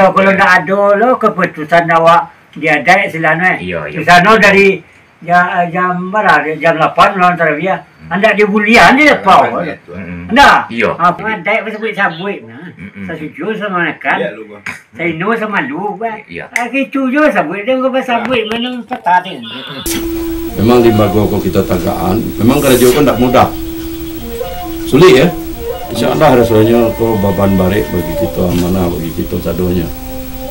Kalau nak ada lo keputusan awak dia ada istilahnya. Iya. Di sana dari jam berapa? Jam 8 lawan terawih. Anda di bulian dia pau. Anda. Iya. Apa ada sebut sabui nah. Saya setuju sama kan. Saya no sama lu. Iya. Aku setuju sabui dia kau sabui mana peta dia. Memang di Magogo kita tagaan, memang kerja kan tidak mudah, sulit ya. Insya Allah rasanya kau beban balik bagi kita amanah bagi kita sadonya.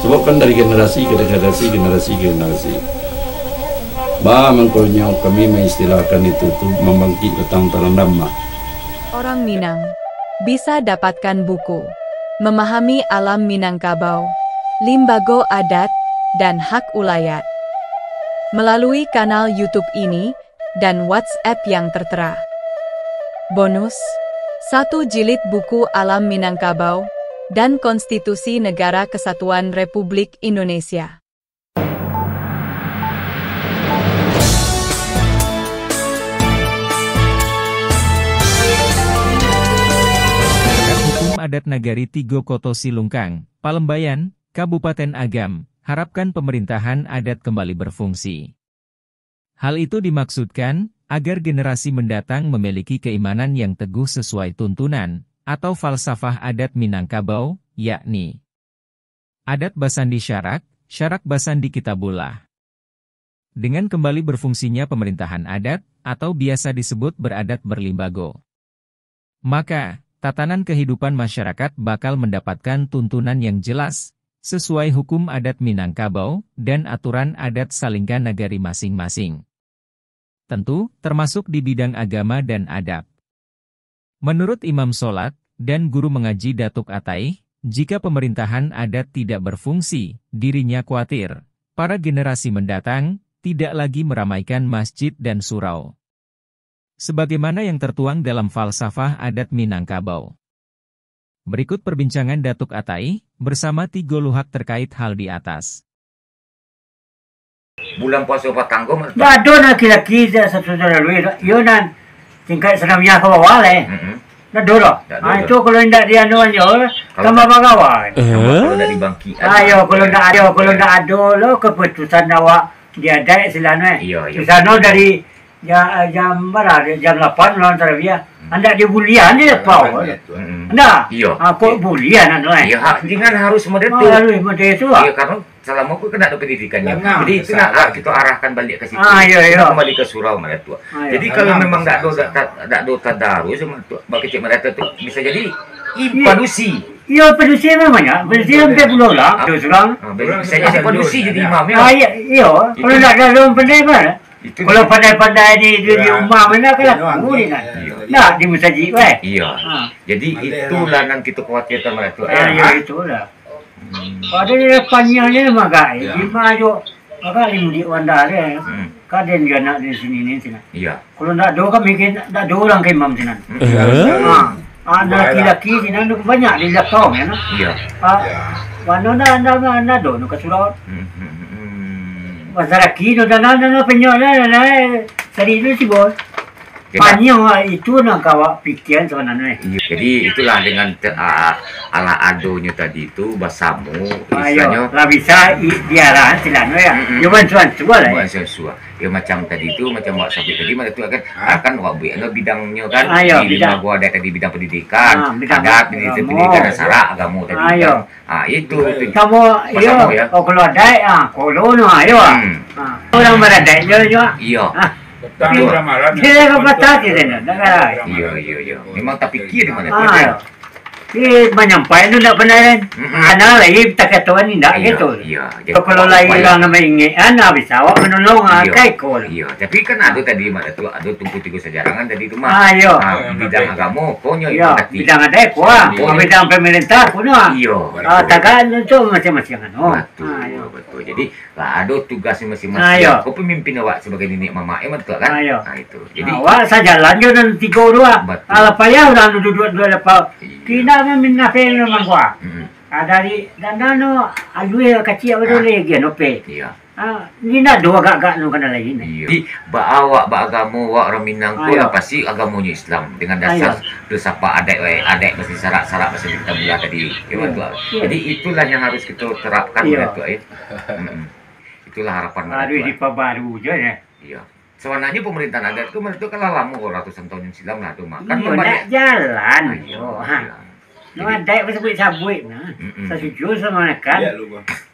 Sebab kan dari generasi ke generasi. Makanya kami mengistilahkan itu tuh membangkit petang terendam mah. Orang Minang bisa dapatkan buku Memahami Alam Minangkabau, Limbago Adat, dan Hak Ulayat melalui kanal YouTube ini dan WhatsApp yang tertera. Bonus 1 jilid buku Alam Minangkabau dan Konstitusi Negara Kesatuan Republik Indonesia. Hukum Adat Nagari Tigo Koto Silungkang, Palembayan, Kabupaten Agam, harapkan pemerintahan adat kembali berfungsi. Hal itu dimaksudkan agar generasi mendatang memiliki keimanan yang teguh sesuai tuntunan atau falsafah adat Minangkabau, yakni adat Basandi Syarak, Syarak Basandi Kitabullah. Dengan kembali berfungsinya pemerintahan adat atau biasa disebut beradat berlimbago, maka tatanan kehidupan masyarakat bakal mendapatkan tuntunan yang jelas sesuai hukum adat Minangkabau dan aturan adat Salingga Nagari masing-masing. Tentu, termasuk di bidang agama dan adab. Menurut Imam Sholat dan guru mengaji Datuk Atai, jika pemerintahan adat tidak berfungsi, dirinya khawatir para generasi mendatang tidak lagi meramaikan masjid dan surau. Sebagaimana yang tertuang dalam falsafah adat Minangkabau. Berikut perbincangan Datuk Atai bersama Tigo Luhak terkait hal di atas. Bulan puasa patanggo mas. Ada laki-laki saudara lu yonan tingkat senamnya ke bawah le. Nah dulu. Itu kalau tidak dia nuanyo tambah bagawan. Kalau dari bangki. Kalau tidak ada lo keputusan awak dia ada istilahnya. Di sana dari jam berapa? Jam 8 lawan terawih. Anda di bulian dia pau. Anda. Aku bulian anda. Iya, dengan harus modern itu. Harus modern itu. Iya, karena selama aku kena ada pendidikannya. Jadi itu nak kita arahkan balik ke situ. Iya. Kembali ke surau mereka tua. Jadi kalau memang tak ada tadarus sama bagi cik mereka tu bisa jadi padusi. Iya, padusi namanya. Padusi sampai pulau lah. Surau. Bisa jadi padusi jadi imam ya. Iya. Kalau tak ada orang pandai mana? Kalau pandai-pandai di rumah mana kalau kulit kan. Nah, di masjid weh. Iya. Jadi itulah yang kita khawatirkan mereka. Iya, itulah. Pada dia panjangnya maka di maju maka di Wandare. Kaden dia nak di sini ni sini. Iya. Kalau nak do kan mungkin nak do orang ke imam sini. Anak laki-laki sini ada banyak di laptop ya. Iya. Mana anda do nak surau. Masyarakat itu dan penyolah tadi itu sih bos. Panjang itu nak kawak pikiran sebenarnya. Jadi itulah dengan ala adonya tadi itu basamu istilahnya. Lah bisa diarah istilahnya ya. Cuman suan lah. Ya macam tadi itu macam wak sapi tadi macam itu akan wak bidangnya kan di gua ada tadi bidang pendidikan, adat, pendidikan dasar agama tadi kan. Itu kamu ya. Kalau ada kalau no ayo. Orang berada juga. Iya. Dia kata dia nak. Iya. Memang tak fikir di mana tu. Menyampaikan tu tak pernah kan. Anak lagi tak ketahuan ni tak gitu. Kalau lagi orang nama ingat, anak bisa awak menolong kai kol. Iya, tapi kan ada tadi mana tu ada tunggu tiga sejarangan tadi tu mah. Bidang agama punya itu. Bidang ada kuah, bidang pemerintah punya. Iya. Tagan tu macam-macam kan. Betul. Jadi lah ada tugas masing-masing. Kau pemimpin awak sebagai nenek mama betul kan? Itu. Jadi awak saja lanjut dan 3 2. Kalau payah udah dua lepas. Kita minna pelo mangwa. Dari dan nano alue kecil betul lagi no pe. Iya. Ni nak dua agak-agak nu kana lagi ni. Jadi awak agama awak orang Minang tu lah pasti agamanya Islam dengan dasar apa adat mesti syarat-syarat mesti kita buat tadi. Jadi itulah yang harus kita terapkan tu Itulah harapan mereka. Harus diperbaru je ya. Iya. Sebenarnya pemerintahan adat itu kan lama ratusan tahun yang silam lah tu mak. Kan nak jalan. No ada sebut sabut nah. Saya jujur sama kan.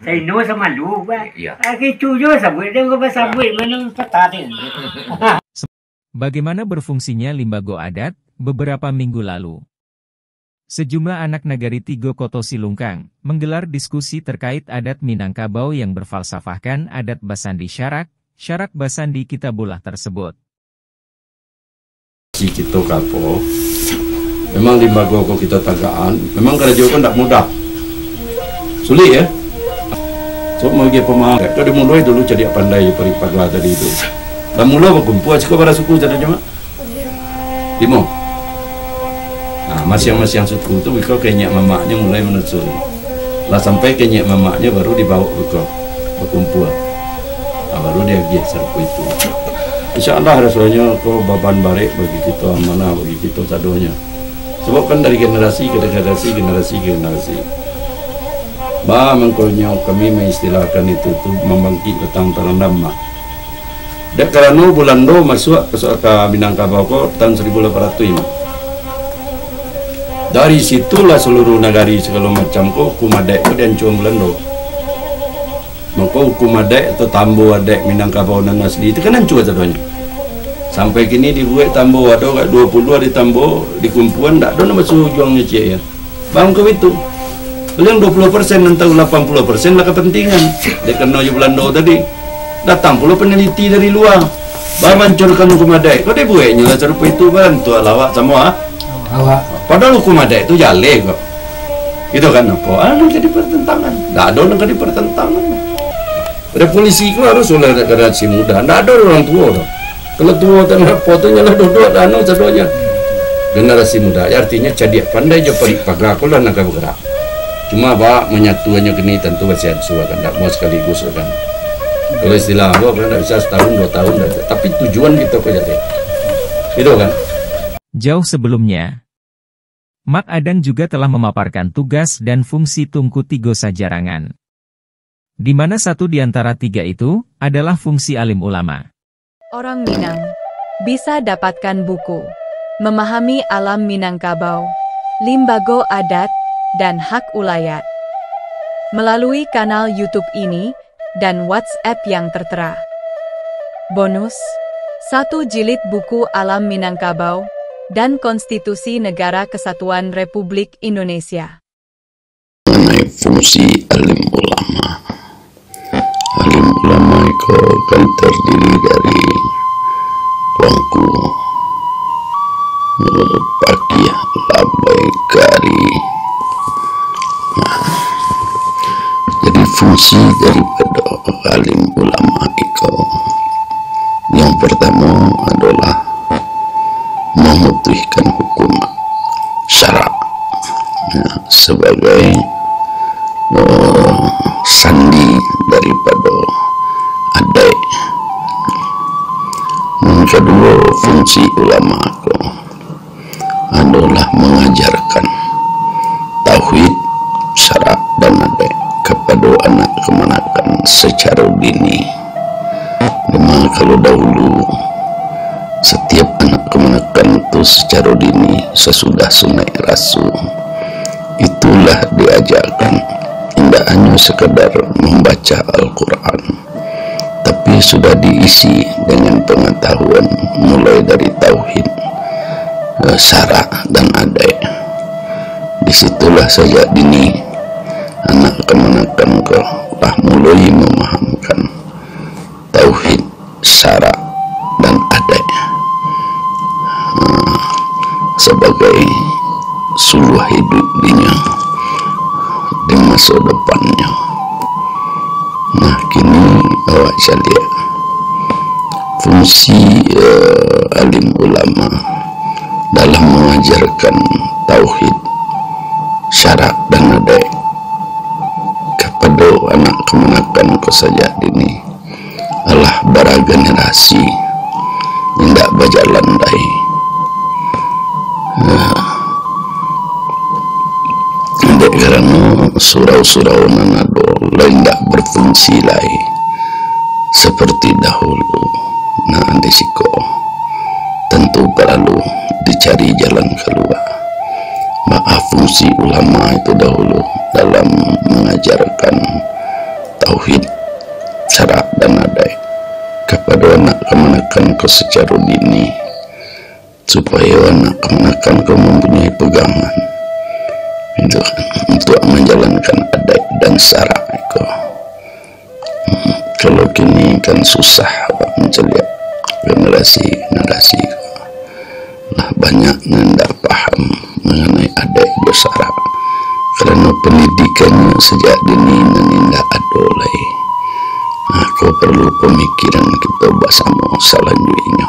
Saya no sama lu ba. Aku jujur sabut dia ke sabut mana peta dia. Bagaimana berfungsinya limbago adat beberapa minggu lalu? Sejumlah anak nagari Tigo Koto Silungkang menggelar diskusi terkait adat Minangkabau yang berfalsafahkan adat Basandi Syarak Basandi Kitabulah tersebut. Si kita kapo, memang limbago ko kita tagaan, memang kerja kan tak mudah. Sulit ya. So mau dia pemaham. Kau dimulai dulu jadi pandai peripagla tadi itu. Dan mula berkumpul cukup pada suku jadinya mak. Limo. Nah, masing-masing suku itu kau kenyak mamaknya mulai menelusuri. Lah sampai kenyak mamaknya baru dibawa ke berkumpul. Nah, baru dia giat serpu itu. InsyaAllah rasanya kau baban barik bagi kita amanah bagi kita sadonya. Sebab kan dari generasi ke generasi. Mengkonya kami mengistilahkan itu tu membangkit datang terendam mah. Dek kerana bulan do masuk ke Minangkabau ko tahun 1800 ini. Dari situlah seluruh nagari segala macam ko kumadek ko dan cuma bulan do. Maka hukum adek atau tambo adek Minangkabau dan asli itu kan hancur sadonya. Sampai kini dibuat tambo ada 20 ada tambo di kumpulan tak ada nama suruh juangnya cie ya. Bang ke itu. Yang 20% atau 80% lah kepentingan. Dia kena je Belanda tadi. Datang pula peneliti dari luar. Baru hancurkan hukum adek. Kau dia buatnya lah serupa itu kan. Tu lawak sama awak. Padahal hukum adek itu jale kok. Itu kan apa? Jadi pertentangan. Tak ada orang jadi pertentangan. Revolusi itu harus oleh generasi muda. Tidak ada orang tua. Kalau tua tanah fotonya lah dua-dua danau sadonya. Generasi muda artinya jadi pandai je pagak lah nak bergerak. Cuma pak menyatuannya gini tentu masih ada kan. Tak mau sekaligus kan. Kalau istilah apa kan tak bisa setahun 2 tahun dah. Tapi tujuan kita kok jadi. Itu kan. Jauh sebelumnya, Mak Adang juga telah memaparkan tugas dan fungsi Tungku Tigo Sajarangan. Di mana satu di antara 3 itu adalah fungsi alim ulama. Orang Minang bisa dapatkan buku Memahami Alam Minangkabau, Limbago Adat, dan Hak Ulayat melalui kanal YouTube ini dan WhatsApp yang tertera. Bonus 1 jilid buku Alam Minangkabau dan Konstitusi Negara Kesatuan Republik Indonesia. Mengenai fungsi alim ulama. Alim ulama itu kan terdiri dari wangku, pakiyah, labai, kari. Jadi fungsi daripada alim ulama itu yang pertama adalah memutuskan hukum syarak sebagai sandi daripada adai. Yang kedua, fungsi ulama itu adalah mengajarkan tauhid, syarak dan adai kepada anak kemanakan secara dini. Memang kalau dahulu setiap anak kemanakan itu secara dini sesudah sunai rasul itulah diajarkan. Tidak hanya sekadar membaca Al-Quran, tapi sudah diisi dengan pengetahuan mulai dari tauhid, syarak dan adai. Disitulah sejak dini anak kemanakan telah mulai memahamkan tauhid, syarak dan adai sebagai suluh hidup dinya di masa depannya. Nah, kini awak lihat fungsi alim ulama dalam mengajarkan tauhid, syarak dan adai kepada anak kemanakan saja dini. balah bara generasi indak berjalan dai. Dek karena surau-surau nanado lain tak berfungsi lagi seperti dahulu. Nah, desiko tentu perlu dicari jalan keluar. Maaf, fungsi ulama itu dahulu dalam mengajarkan tauhid, syarak dan adat kepada anak kemenakan kau secara dini, supaya anak kemenakan kau mempunyai pegangan itu untuk menjalankan adat dan syarak itu. Kalau kini kan susah menceliak generasi lah, banyak yang tidak paham mengenai adat dan syarak karena pendidikannya sejak dini dan tidak ada lagi. Aku perlu pemikiran kita bersama selanjutnya.